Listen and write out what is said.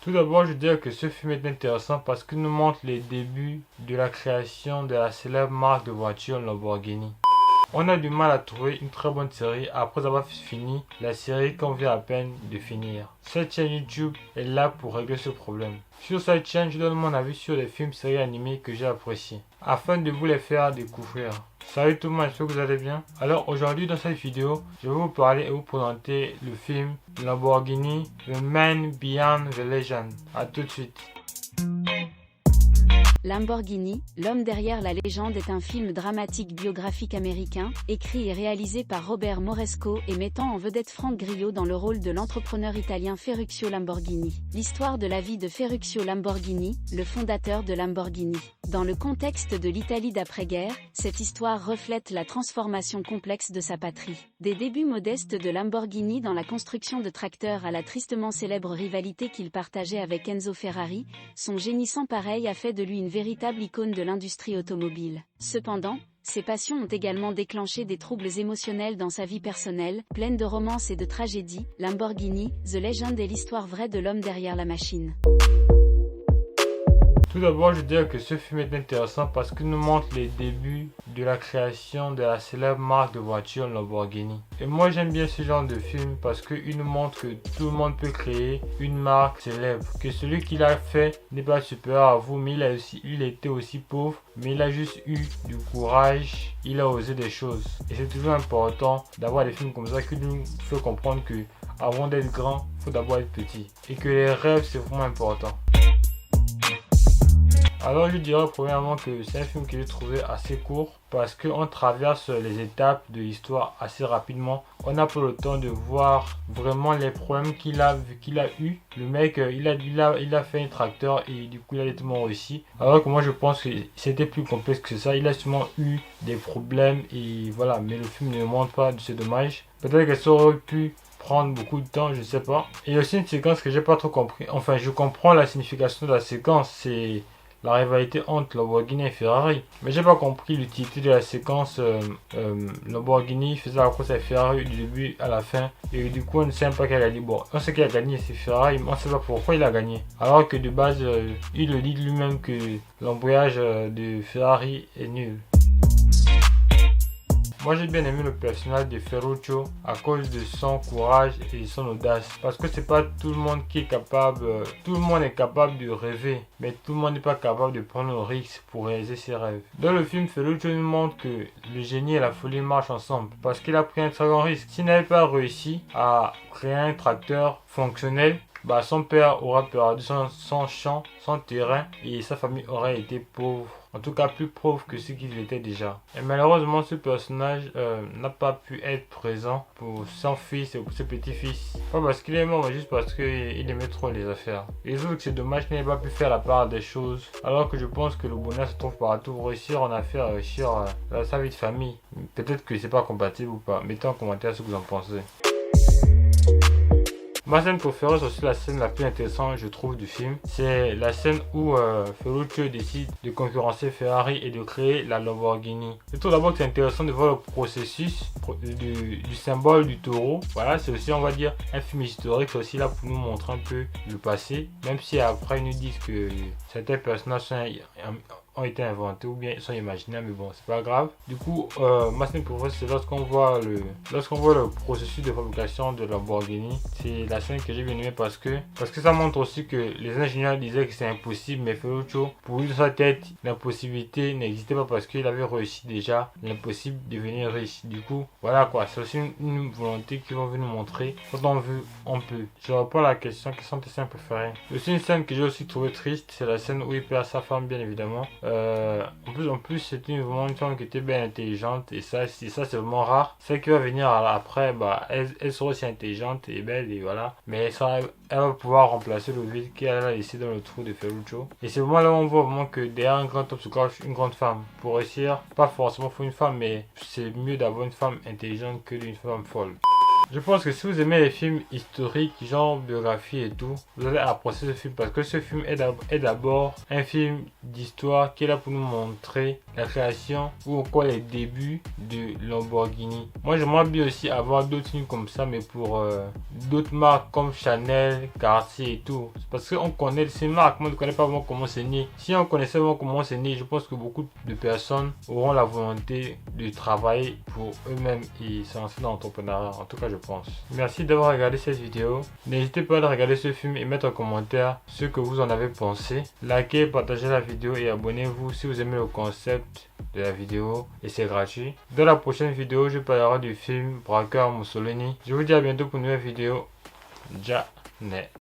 Tout d'abord, je dirais que ce film est intéressant parce qu'il nous montre les débuts de la création de la célèbre marque de voiture Lamborghini. On a du mal à trouver une très bonne série après avoir fini la série qu'on vient à peine de finir. Cette chaîne YouTube est là pour régler ce problème. Sur cette chaîne, je donne mon avis sur les films séries animés que j'ai appréciés, afin de vous les faire découvrir. Salut tout le monde, j'espère que vous allez bien. Alors aujourd'hui dans cette vidéo, je vais vous parler et vous présenter le film Lamborghini, The Man Beyond the Legend. A tout de suite. Lamborghini, l'homme derrière la légende est un film dramatique biographique américain, écrit et réalisé par Robert Moresco et mettant en vedette Frank Grillo dans le rôle de l'entrepreneur italien Ferruccio Lamborghini. L'histoire de la vie de Ferruccio Lamborghini, le fondateur de Lamborghini. Dans le contexte de l'Italie d'après-guerre, cette histoire reflète la transformation complexe de sa patrie. Des débuts modestes de Lamborghini dans la construction de tracteurs à la tristement célèbre rivalité qu'il partageait avec Enzo Ferrari, son génie sans pareil a fait de lui une véritable icône de l'industrie automobile. Cependant, ses passions ont également déclenché des troubles émotionnels dans sa vie personnelle, pleine de romances et de tragédies. Lamborghini, The Legend est l'histoire vraie de l'homme derrière la machine. Tout d'abord, je dirais que ce film est intéressant parce qu'il nous montre les débuts de la création de la célèbre marque de voiture Lamborghini. Et moi, j'aime bien ce genre de film parce qu'il nous montre que tout le monde peut créer une marque célèbre. Que celui qui l'a fait n'est pas supérieur à vous, mais il était aussi pauvre, mais il a juste eu du courage, il a osé des choses. Et c'est toujours important d'avoir des films comme ça qui nous fait comprendre que avant d'être grand, il faut d'abord être petit. Et que les rêves, c'est vraiment important. Alors je dirais premièrement que c'est un film que j'ai trouvé assez court parce qu'on traverse les étapes de l'histoire assez rapidement. On n'a pas le temps de voir vraiment les problèmes qu'il a eu. Le mec, il a fait un tracteur et du coup il a tellement réussi. Alors que moi je pense que c'était plus complexe que ça. Il a sûrement eu des problèmes et voilà. Mais le film ne montre pas, c'est dommage. Peut-être que ça aurait pu prendre beaucoup de temps, je sais pas. Et il y a aussi une séquence que j'ai pas trop compris. Enfin, je comprends la signification de la séquence. C'est la rivalité entre Lamborghini et Ferrari. Mais j'ai pas compris l'utilité de la séquence. Lamborghini faisait la course à Ferrari du début à la fin. Et du coup, on ne sait même pas qui a gagné. Bon, on sait qui a gagné, c'est Ferrari, mais on ne sait pas pourquoi il a gagné. Alors que de base, il le dit lui-même que l'embrayage de Ferrari est nul. Moi j'ai bien aimé le personnage de Ferruccio à cause de son courage et de son audace. Parce que c'est pas tout le monde qui est capable, tout le monde est capable de rêver, mais tout le monde n'est pas capable de prendre le risque pour réaliser ses rêves. Dans le film, Ferruccio nous montre que le génie et la folie marchent ensemble. Parce qu'il a pris un très grand risque. S'il n'avait pas réussi à créer un tracteur fonctionnel, son père aura perdu son champ, son terrain et sa famille aurait été pauvre. En tout cas plus pauvre que ce qu'il était déjà. Et malheureusement ce personnage n'a pas pu être présent pour son fils et pour ses petits-fils. Pas parce qu'il est mort mais juste parce qu'il aimait trop les affaires. Et je trouve que c'est dommage qu'il n'ait pas pu faire la part des choses. Alors que je pense que le bonheur se trouve partout. Réussir en affaires, réussir sa vie de famille. Peut-être que c'est pas compatible ou pas. Mettez en commentaire ce que vous en pensez. Ma scène préférée, c'est aussi la scène la plus intéressante, je trouve, du film. C'est la scène où Ferruccio décide de concurrencer Ferrari et de créer la Lamborghini. Je trouve d'abord que c'est intéressant de voir le processus du symbole du taureau. Voilà, c'est aussi, on va dire, un film historique. C'est aussi là pour nous montrer un peu le passé. Même si après, ils nous disent que certains personnages ont été inventés ou bien ils sont imaginaires, mais bon, c'est pas grave. Du coup, ma scène préférée, c'est lorsqu'on voit le processus de fabrication de Lamborghini. C'est la scène que j'ai bien aimée parce que ça montre aussi que les ingénieurs disaient que c'est impossible, mais Ferruccio, pour lui dans sa tête, l'impossibilité n'existait pas parce qu'il avait réussi déjà l'impossible de devenir riche. Du coup, voilà quoi, c'est aussi une volonté qu'ils vont venir nous montrer. Quand on veut, on peut. Je reprends la question, quelles sont tes scènes préférées? Aussi une scène que j'ai aussi trouvé triste, c'est la scène où il perd sa femme, bien évidemment. En plus c'était vraiment une femme qui était bien intelligente et ça c'est vraiment rare. Celle qui va venir après, elle sera aussi intelligente et belle et voilà. Mais elle va pouvoir remplacer le vide qu'elle a laissé dans le trou de Ferruccio. Et c'est vraiment là où on voit vraiment que derrière un grand homme se cache une grande femme. Pour réussir, pas forcément pour une femme, mais c'est mieux d'avoir une femme intelligente que d'une femme folle. Je pense que si vous aimez les films historiques, genre biographie et tout, vous allez apprécier ce film parce que ce film est d'abord un film d'histoire qui est là pour nous montrer la création ou encore les débuts de Lamborghini. Moi, j'aimerais bien aussi avoir d'autres films comme ça, mais pour d'autres marques comme Chanel, Cartier et tout. Parce qu'on connaît ces marques, mais on ne connaît pas vraiment comment c'est né. Si on connaissait vraiment comment c'est né, je pense que beaucoup de personnes auront la volonté de travailler pour eux-mêmes et se lancer dans l'entrepreneuriat. En tout cas, je pense. Merci d'avoir regardé cette vidéo. N'hésitez pas à regarder ce film et mettre en commentaire ce que vous en avez pensé. Likez, partagez la vidéo et abonnez-vous si vous aimez le concept de la vidéo et c'est gratuit. Dans la prochaine vidéo, je parlerai du film Braqueur Mussolini. Je vous dis à bientôt pour une nouvelle vidéo. Ciao.